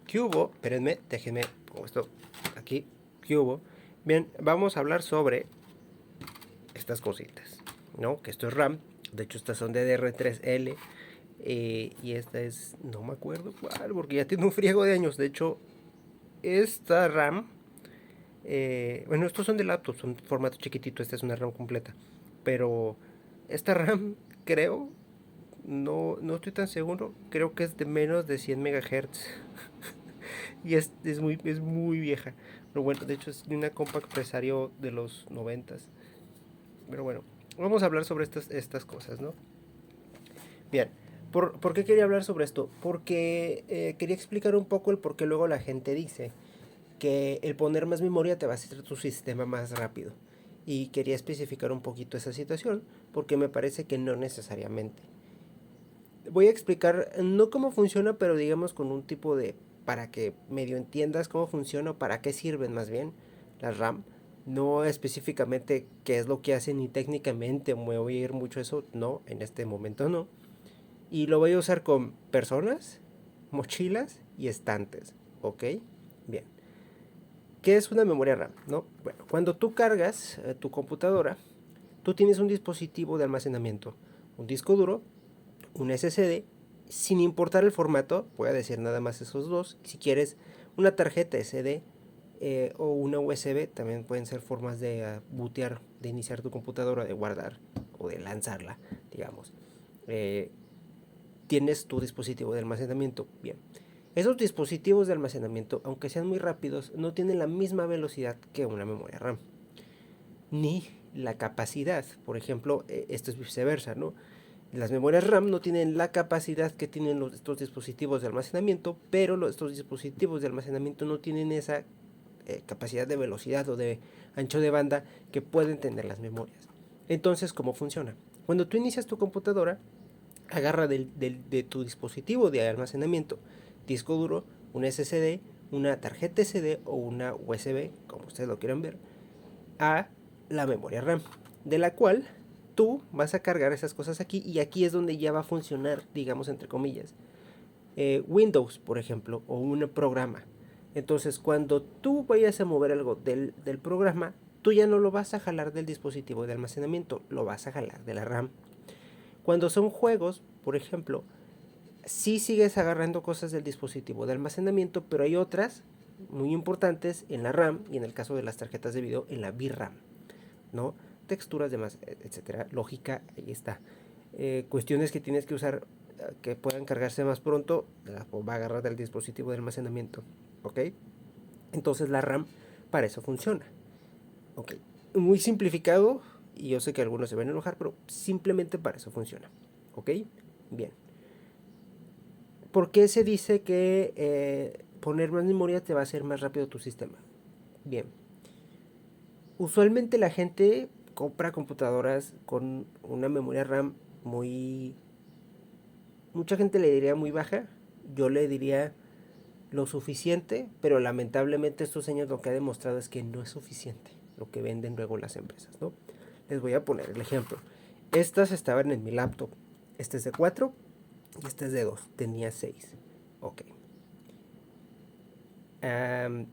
¿Qué hubo? Espérenme, déjenme pongo esto aquí. ¿Qué hubo? Bien, vamos a hablar sobre estas cositas, ¿no? Que esto es RAM. De hecho, estas son DDR3L. Y esta es, no me acuerdo cuál, porque ya tiene un friego de años. De hecho, esta RAM, bueno, estos son de laptop, son formato chiquitito. Esta es una RAM completa. Pero esta RAM, creo, no estoy tan seguro. Creo que es de menos de 100 MHz. Y es muy vieja. Pero bueno, de hecho es de una Compact Presario de los 90. Pero bueno, vamos a hablar sobre estas cosas, ¿no? Bien, ¿por qué quería hablar sobre esto? Porque quería explicar un poco el por qué luego la gente dice que el poner más memoria te va a hacer tu sistema más rápido. Y quería especificar un poquito esa situación, porque me parece que no necesariamente. Voy a explicar no cómo funciona, pero digamos con un tipo de, para que medio entiendas cómo funciona o para qué sirven más bien las RAM. No específicamente qué es lo que hacen ni técnicamente me voy a ir mucho eso, no, en este momento no. Y lo voy a usar con personas, mochilas y estantes, ¿ok? Bien. ¿Qué es una memoria RAM? ¿No? Bueno, cuando tú cargas tu computadora, tú tienes un dispositivo de almacenamiento, un disco duro, un SSD, sin importar el formato, voy a decir nada más esos dos. Si quieres una tarjeta SD o una USB, también pueden ser formas de bootear, de iniciar tu computadora, de guardar o de lanzarla, digamos. Eh, Tienes tu dispositivo de almacenamiento. Bien. Esos dispositivos de almacenamiento, aunque sean muy rápidos, no tienen la misma velocidad que una memoria RAM. Ni la capacidad. Por ejemplo, esto es viceversa, ¿no? Las memorias RAM no tienen la capacidad que tienen estos dispositivos de almacenamiento, pero estos dispositivos de almacenamiento no tienen esa capacidad de velocidad o de ancho de banda que pueden tener las memorias. Entonces, ¿cómo funciona? Cuando tú inicias tu computadora, agarra de tu dispositivo de almacenamiento, disco duro, un SSD, una tarjeta SD o una USB, como ustedes lo quieran ver, a la memoria RAM, de la cual tú vas a cargar esas cosas aquí y aquí es donde ya va a funcionar, digamos entre comillas, Windows, por ejemplo, o un programa. Entonces, cuando tú vayas a mover algo del programa, tú ya no lo vas a jalar del dispositivo de almacenamiento, lo vas a jalar de la RAM. Cuando son juegos, por ejemplo, sí sigues agarrando cosas del dispositivo de almacenamiento, pero hay otras muy importantes en la RAM y en el caso de las tarjetas de video en la VRAM, ¿no? Texturas, demás, etcétera. Lógica, ahí está. Cuestiones que tienes que usar que puedan cargarse más pronto, las va a agarrar del dispositivo de almacenamiento, ¿ok? Entonces la RAM para eso funciona, ¿ok? Muy simplificado, y yo sé que algunos se van a enojar, pero simplemente para eso funciona, ¿ok? Bien. ¿Por qué se dice que poner más memoria te va a hacer más rápido tu sistema? Bien. Usualmente la gente compra computadoras con una memoria RAM muy... Mucha gente le diría muy baja. Yo le diría lo suficiente, pero lamentablemente estos años lo que ha demostrado es que no es suficiente lo que venden luego las empresas, ¿no? Les voy a poner el ejemplo. Estas estaban en mi laptop. Este es de 4 y este es de 2. Tenía 6. Ok. Am,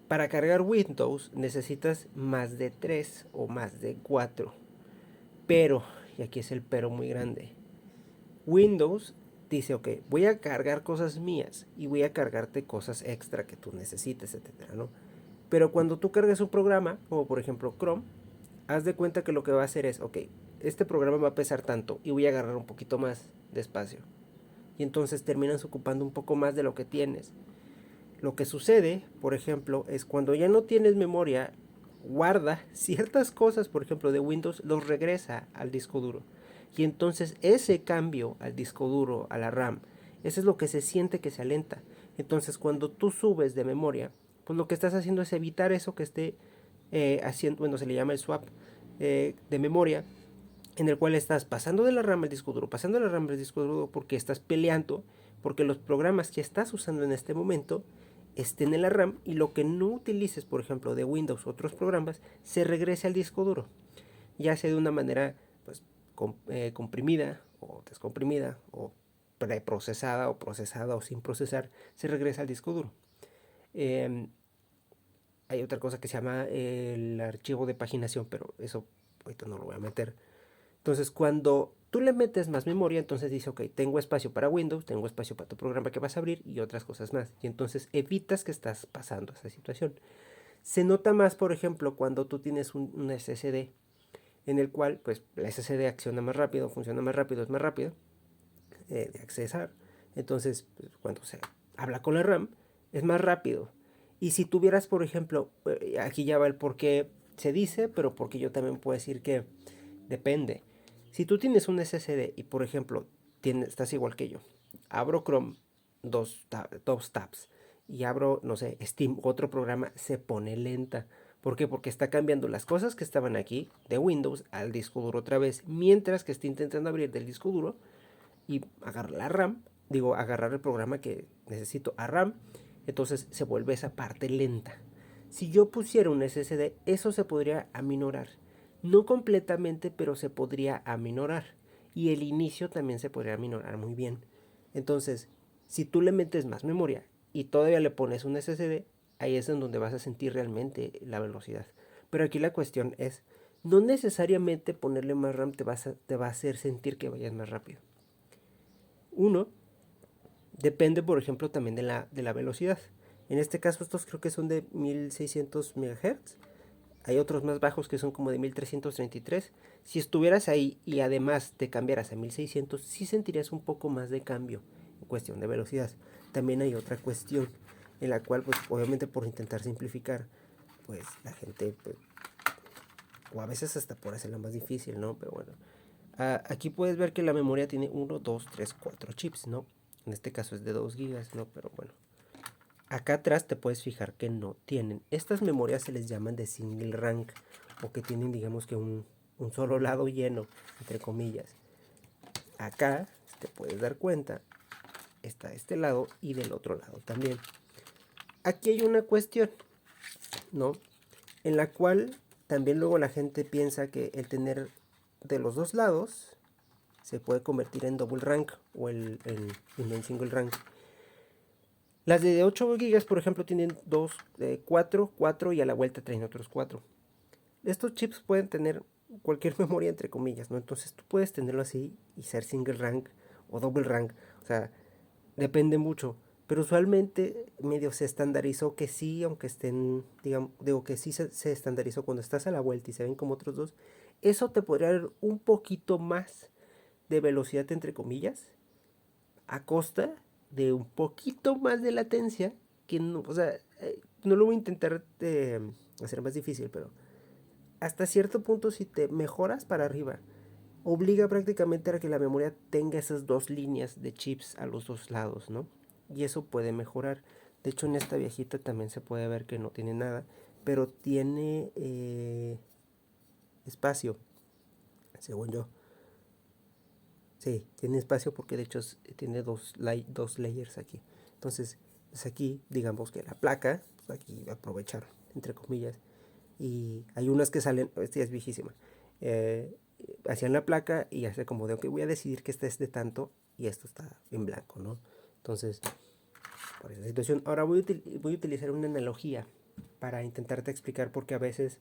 para cargar Windows necesitas más de 3 o más de 4. Pero, y aquí es el pero muy grande, Windows dice, ok, voy a cargar cosas mías y voy a cargarte cosas extra que tú necesites, etcétera, ¿no? Pero cuando tú cargas un programa, como por ejemplo Chrome, haz de cuenta que lo que va a hacer es, ok, este programa va a pesar tanto y voy a agarrar un poquito más de espacio. Y entonces terminas ocupando un poco más de lo que tienes. Lo que sucede, por ejemplo, es cuando ya no tienes memoria, guarda ciertas cosas, por ejemplo, de Windows, los regresa al disco duro. Y entonces ese cambio al disco duro, a la RAM, eso es lo que se siente que se alenta. Entonces cuando tú subes de memoria, pues lo que estás haciendo es evitar eso que esté haciendo, bueno, se le llama el swap de memoria, en el cual estás pasando de la RAM al disco duro, pasando de la RAM al disco duro porque estás peleando, porque los programas que estás usando en este momento estén en la RAM y lo que no utilices, por ejemplo, de Windows u otros programas, se regrese al disco duro, ya sea de una manera pues comprimida o descomprimida o preprocesada o procesada o sin procesar, se regresa al disco duro. Hay otra cosa que se llama el archivo de paginación, pero eso ahorita no lo voy a meter. Entonces, cuando tú le metes más memoria, entonces dice, ok, tengo espacio para Windows, tengo espacio para tu programa que vas a abrir y otras cosas más. Y entonces evitas que estás pasando esa situación. Se nota más, por ejemplo, cuando tú tienes un SSD en el cual, pues, la SSD acciona más rápido, funciona más rápido, es más rápido de accesar. Entonces, pues, cuando se habla con la RAM, es más rápido. Y si tuvieras, por ejemplo, aquí ya va el por qué se dice, pero porque yo también puedo decir que depende. Si tú tienes un SSD y, por ejemplo, estás igual que yo, abro Chrome dos tabs y abro, no sé, Steam, otro programa, se pone lenta. ¿Por qué? Porque está cambiando las cosas que estaban aquí de Windows al disco duro otra vez, mientras que está intentando abrir del disco duro y agarrar la RAM, digo, agarrar el programa que necesito a RAM, entonces se vuelve esa parte lenta. Si yo pusiera un SSD, eso se podría aminorar. No completamente, pero se podría aminorar. Y el inicio también se podría aminorar muy bien. Entonces, si tú le metes más memoria y todavía le pones un SSD, ahí es en donde vas a sentir realmente la velocidad. Pero aquí la cuestión es, no necesariamente ponerle más RAM te va a hacer sentir que vayas más rápido. Uno, depende, por ejemplo, también de la velocidad. En este caso, estos creo que son de 1600 MHz. Hay otros más bajos que son como de 1333. Si estuvieras ahí y además te cambiaras a 1600, sí sentirías un poco más de cambio en cuestión de velocidad. También hay otra cuestión en la cual, pues obviamente por intentar simplificar, pues la gente, pues, o a veces hasta por hacerla más difícil, ¿no? Pero bueno, aquí puedes ver que la memoria tiene 1, 2, 3, 4 chips, ¿no? En este caso es de 2 gigas, ¿no? Pero bueno. Acá atrás te puedes fijar que no tienen. Estas memorias se les llaman de single rank o que tienen, digamos que un solo lado lleno, entre comillas. Acá te puedes dar cuenta, está este lado y del otro lado también. Aquí hay una cuestión, ¿no? En la cual también luego la gente piensa que el tener de los dos lados se puede convertir en double rank o en single rank. Las de 8 GB, por ejemplo, tienen 2, 4, 4 y a la vuelta traen otros 4. Estos chips pueden tener cualquier memoria entre comillas, ¿no? Entonces tú puedes tenerlo así y ser single rank o double rank. O sea, depende mucho. Pero usualmente medio se estandarizó que sí, aunque estén, digamos, digo que sí se estandarizó cuando estás a la vuelta y se ven como otros dos. Eso te podría dar un poquito más de velocidad entre comillas a costa de un poquito más de latencia, que no, o sea, no lo voy a intentar hacer más difícil, pero hasta cierto punto si te mejoras para arriba, obliga prácticamente a que la memoria tenga esas dos líneas de chips a los dos lados, ¿no? Y eso puede mejorar. De hecho, en esta viejita también se puede ver que no tiene nada, pero tiene espacio, según yo. Sí, tiene espacio porque de hecho tiene dos layers aquí. Entonces, pues aquí, digamos que la placa, pues aquí aprovechar, entre comillas. Y hay unas que salen, esta ya es viejísima, hacían la placa y hace como de, ok, voy a decidir que este es de tanto y esto está en blanco, ¿no? Entonces, por esa situación, ahora voy a utilizar una analogía para intentarte explicar porque a veces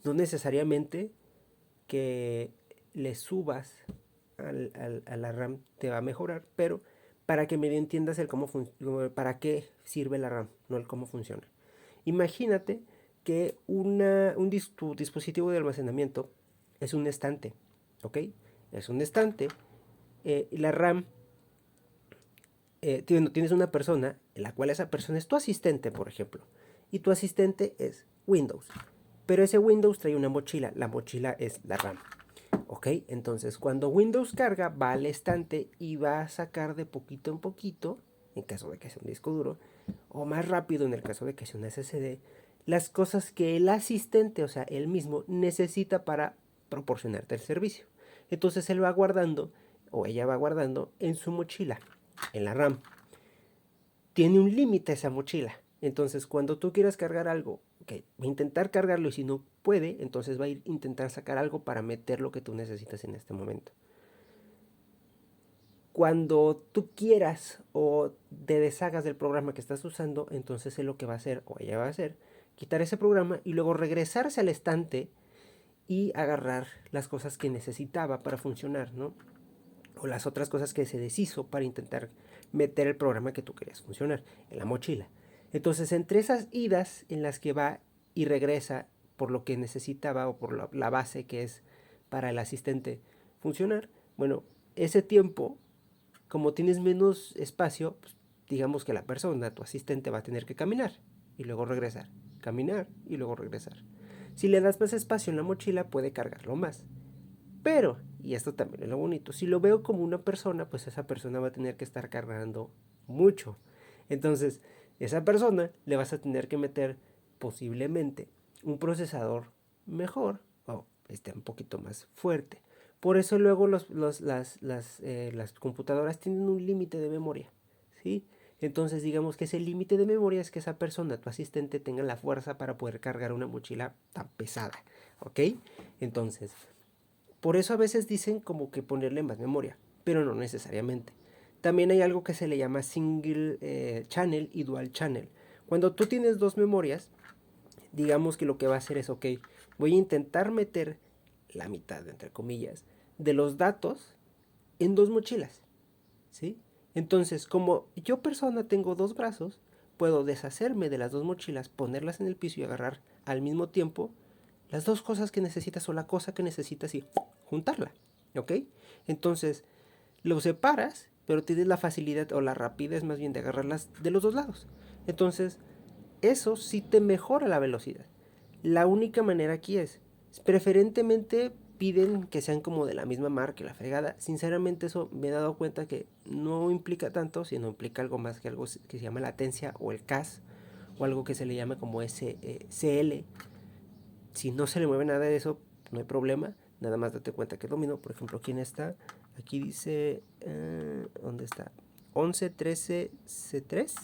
no necesariamente que le subas a la RAM te va a mejorar, pero para que medio entiendas el para qué sirve la RAM, no el cómo funciona. Imagínate que tu dispositivo de almacenamiento es un estante, ¿ok? Es un estante, y la RAM, tienes una persona en la cual esa persona es tu asistente, por ejemplo, y tu asistente es Windows, pero ese Windows trae una mochila, la mochila es la RAM. Ok, entonces cuando Windows carga va al estante y va a sacar de poquito en poquito, en caso de que sea un disco duro, o más rápido en el caso de que sea un SSD, las cosas que el asistente, o sea, él mismo, necesita para proporcionarte el servicio. Entonces él va guardando, o ella va guardando, en su mochila, en la RAM. Tiene un límite esa mochila. Entonces, cuando tú quieras cargar algo, okay, va a intentar cargarlo y si no puede, entonces va a ir a intentar sacar algo para meter lo que tú necesitas en este momento. cuando tú quieras o te deshagas del programa que estás usando, entonces él lo que va a hacer, o ella va a hacer, quitar ese programa y luego regresarse al estante y agarrar las cosas que necesitaba para funcionar, ¿no? O las otras cosas que se deshizo para intentar meter el programa que tú querías funcionar en la mochila. Entonces, entre esas idas en las que va y regresa por lo que necesitaba o por la base que es para el asistente funcionar, bueno, ese tiempo, como tienes menos espacio, pues, digamos que la persona, tu asistente, va a tener que caminar y luego regresar, caminar y luego regresar. Si le das más espacio en la mochila, puede cargarlo más. Pero, y esto también es lo bonito, si lo veo como una persona, pues esa persona va a tener que estar cargando mucho. Entonces, esa persona le vas a tener que meter posiblemente un procesador mejor o un poquito más fuerte. Por eso luego las computadoras tienen un límite de memoria, ¿sí? Entonces digamos que ese límite de memoria es que esa persona, tu asistente, tenga la fuerza para poder cargar una mochila tan pesada, ¿ok? Entonces, por eso a veces dicen como que ponerle más memoria, pero no necesariamente. También hay algo que se le llama single channel y dual channel. Cuando tú tienes dos memorias, digamos que lo que va a hacer es, ok, voy a intentar meter la mitad, entre comillas, de los datos en dos mochilas, ¿sí? Entonces, como yo persona tengo dos brazos, puedo deshacerme de las dos mochilas, ponerlas en el piso y agarrar al mismo tiempo las dos cosas que necesitas o la cosa que necesitas y juntarla, ¿ok? Entonces, lo separas, pero tienes la facilidad o la rapidez más bien de agarrarlas de los dos lados. Entonces, eso sí te mejora la velocidad. La única manera aquí es, preferentemente piden que sean como de la misma marca, la fregada. Sinceramente eso me he dado cuenta que no implica tanto, sino implica algo más que algo que se llama latencia o el CAS, o algo que se le llama como SCL. Si no se le mueve nada de eso, no hay problema. Nada más date cuenta que domino. Por ejemplo, ¿quién está? Aquí dice, ¿dónde está? 1113C3.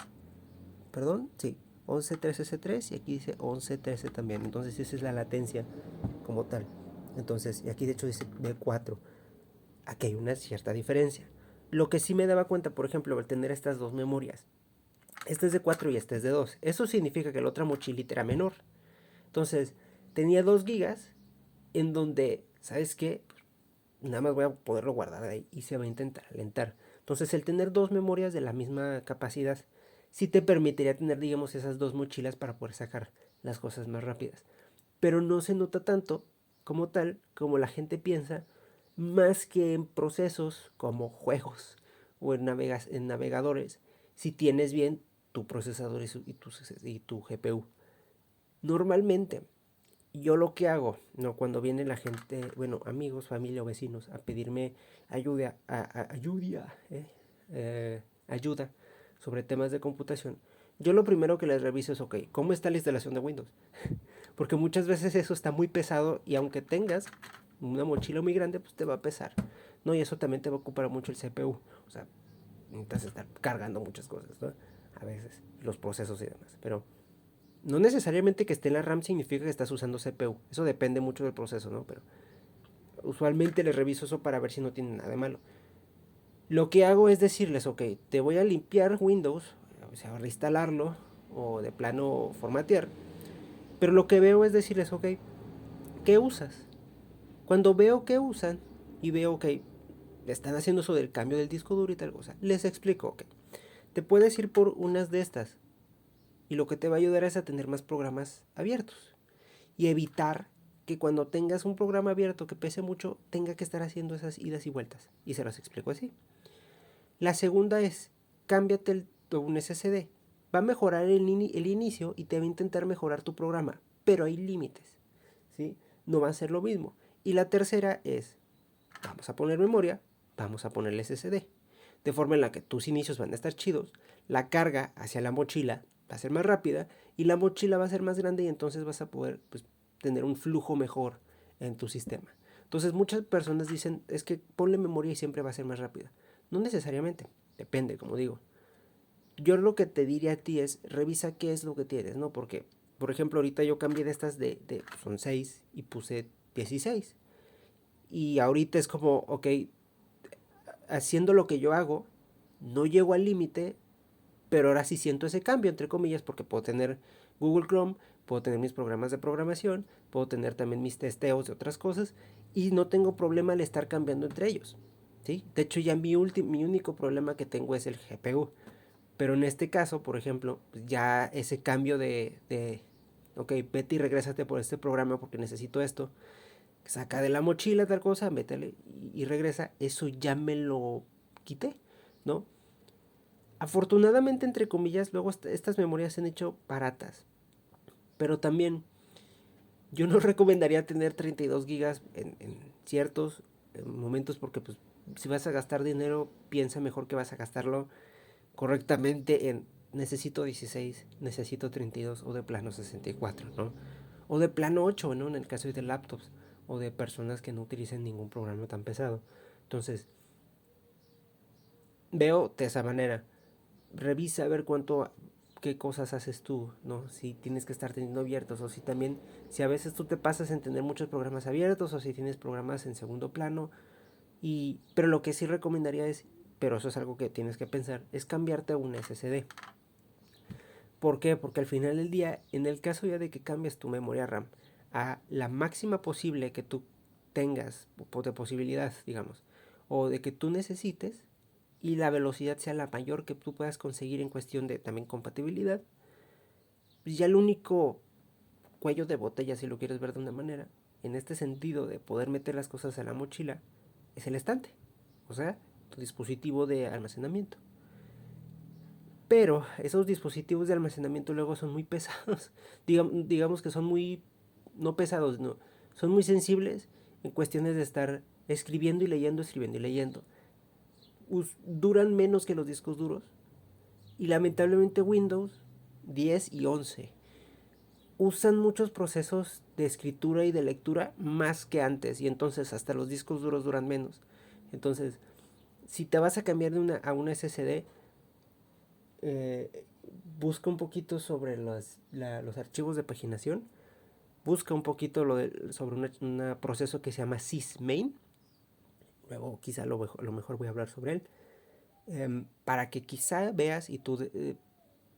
Perdón, sí. 1113C3 y aquí dice 1113 también. Entonces esa es la latencia como tal. Entonces, y aquí de hecho dice B4. Aquí hay una cierta diferencia. Lo que sí me daba cuenta, por ejemplo, al tener estas dos memorias. Este es de 4 y este es de 2. Eso significa que la otra mochilita era menor. Entonces, tenía 2 gigas en donde, ¿sabes qué? Nada más voy a poderlo guardar ahí y se va a intentar alentar. Entonces, el tener dos memorias de la misma capacidad sí te permitiría tener, digamos, esas dos mochilas para poder sacar las cosas más rápidas. Pero no se nota tanto como tal, como la gente piensa, más que en procesos como juegos o en navegadores, si tienes bien tu procesador y tu GPU. Normalmente, yo lo que hago, ¿no? Cuando viene la gente, bueno, amigos, familia o vecinos, a pedirme ayuda sobre temas de computación, yo lo primero que les reviso es, ok, ¿cómo está la instalación de Windows? Porque muchas veces eso está muy pesado y aunque tengas una mochila muy grande, pues te va a pesar, ¿no? Y eso también te va a ocupar mucho el CPU. O sea, necesitas estar cargando muchas cosas, ¿no? A veces, los procesos y demás. Pero no necesariamente que esté en la RAM significa que estás usando CPU. Eso depende mucho del proceso, ¿no? Pero usualmente les reviso eso para ver si no tiene nada de malo. Lo que hago es decirles, ok, te voy a limpiar Windows, o sea, reinstalarlo o de plano formatear. Pero lo que veo es decirles, ok, ¿qué usas? Cuando veo que usan y veo que están haciendo eso del cambio del disco duro y tal cosa, les explico, ok, te puedes ir por unas de estas y lo que te va a ayudar es a tener más programas abiertos y evitar que cuando tengas un programa abierto que pese mucho tenga que estar haciendo esas idas y vueltas. Y se los explico así. La segunda es, cámbiate un SSD. Va a mejorar el inicio y te va a intentar mejorar tu programa, pero hay límites, ¿sí? No va a ser lo mismo. Y la tercera es, vamos a poner memoria, vamos a poner el SSD. De forma en la que tus inicios van a estar chidos, la carga hacia la mochila va a ser más rápida y la mochila va a ser más grande y entonces vas a poder pues, tener un flujo mejor en tu sistema. Entonces muchas personas dicen, es que ponle memoria y siempre va a ser más rápida. No necesariamente, depende, como digo. Yo lo que te diría a ti es, revisa qué es lo que tienes, ¿no? Porque, por ejemplo, ahorita yo cambié de estas son 6 y puse 16. Y ahorita es como, ok, haciendo lo que yo hago, no llego al límite, pero ahora sí siento ese cambio, entre comillas, porque puedo tener Google Chrome, puedo tener mis programas de programación, puedo tener también mis testeos de otras cosas, y no tengo problema al estar cambiando entre ellos. ¿Sí? De hecho, ya mi único problema que tengo es el GPU. Pero en este caso, por ejemplo, ya ese cambio ok, vete y regrésate por este programa porque necesito esto, saca de la mochila tal cosa, métele y regresa, eso ya me lo quité, ¿no? Afortunadamente, entre comillas, luego estas memorias se han hecho baratas, pero también yo no recomendaría tener 32 gigas en ciertos momentos porque pues si vas a gastar dinero, piensa mejor que vas a gastarlo correctamente en necesito 16, necesito 32 o de plano 64, ¿no? O de plano 8, ¿no? En el caso de laptops o de personas que no utilicen ningún programa tan pesado. Entonces, veo de esa manera. Revisa a ver qué cosas haces tú, ¿no? Si tienes que estar teniendo abiertos o si también, si a veces tú te pasas en tener muchos programas abiertos o si tienes programas en segundo plano. Pero lo que sí recomendaría es, pero eso es algo que tienes que pensar, es cambiarte a un SSD. ¿Por qué? Porque al final del día, en el caso ya de que cambies tu memoria RAM a la máxima posible que tú tengas de posibilidad, digamos, o de que tú necesites y la velocidad sea la mayor que tú puedas conseguir en cuestión de también compatibilidad, pues ya el único cuello de botella, si lo quieres ver de una manera, en este sentido de poder meter las cosas a la mochila, es el estante, o sea, tu dispositivo de almacenamiento. Pero esos dispositivos de almacenamiento luego son muy pesados. Digamos que son muy, no pesados, no, son muy sensibles en cuestiones de estar escribiendo y leyendo, escribiendo y leyendo. Duran menos que los discos duros. Y lamentablemente Windows 10 y 11 usan muchos procesos de escritura y de lectura más que antes. Y entonces hasta los discos duros duran menos. Entonces, si te vas a cambiar a una SSD, eh, busca un poquito sobre los archivos de paginación, busca un poquito sobre un proceso que se llama sysmain, luego quizá lo mejor voy a hablar sobre él, para que quizá veas y tú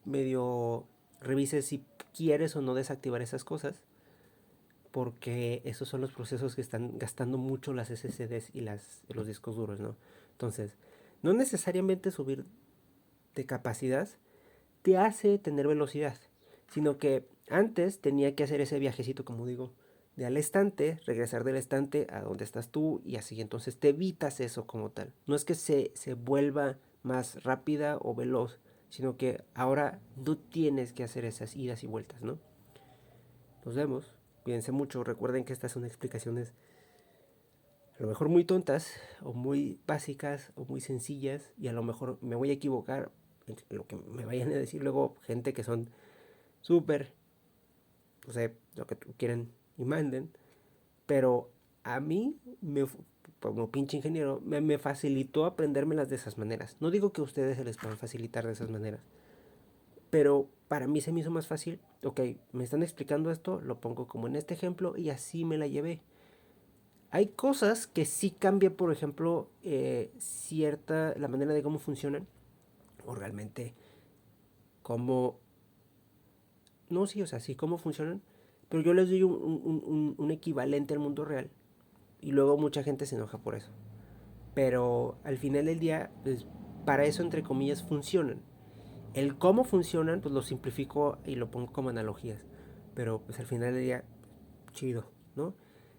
medio revises si quieres o no desactivar esas cosas, porque esos son los procesos que están gastando mucho las SSDs y los discos duros, ¿no? Entonces, no necesariamente subir de capacidad te hace tener velocidad, sino que antes tenía que hacer ese viajecito, como digo, de al estante, regresar del estante a donde estás tú y así, entonces te evitas eso como tal. No es que se vuelva más rápida o veloz, sino que ahora no tienes que hacer esas idas y vueltas, ¿no? Nos vemos, cuídense mucho, recuerden que estas son explicaciones a lo mejor muy tontas o muy básicas o muy sencillas y a lo mejor me voy a equivocar en lo que me vayan a decir luego gente que son súper, no sé, lo que quieren y manden, pero a mí, como pinche ingeniero, me facilitó aprendérmelas de esas maneras. No digo que a ustedes se les puedan facilitar de esas maneras, pero para mí se me hizo más fácil, ok, me están explicando esto, lo pongo como en este ejemplo y así me la llevé. Hay cosas que sí cambia, por ejemplo, la manera de cómo funcionan, o realmente cómo, no, sí, o sea, sí, cómo funcionan, pero yo les doy un equivalente al mundo real y luego mucha gente se enoja por eso. Pero al final del día, pues, para eso, entre comillas, funcionan. El cómo funcionan, pues lo simplifico y lo pongo como analogías. Pero pues al final del día, chido, ¿no?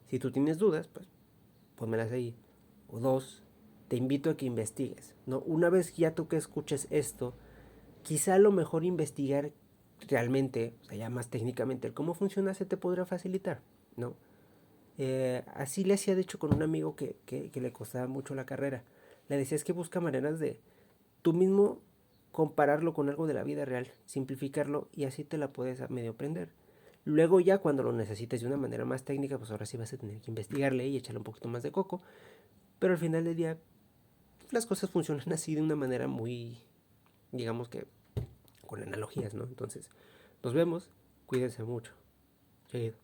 Si tú tienes dudas, pues pónmelas ahí. O dos, te invito a que investigues, ¿no? Una vez ya tú que escuches esto, quizá lo mejor investigar realmente, o sea, ya más técnicamente, el cómo funciona se te podrá facilitar, ¿no? Así le hacía de hecho con un amigo que le costaba mucho la carrera. Le decía es que busca maneras de tú mismo compararlo con algo de la vida real, simplificarlo y así te la puedes medio aprender. Luego ya cuando lo necesites de una manera más técnica, pues ahora sí vas a tener que investigarle y echarle un poquito más de coco. Pero al final del día las cosas funcionan así de una manera muy, digamos que con analogías, ¿no? Entonces, nos vemos, cuídense mucho. Chido.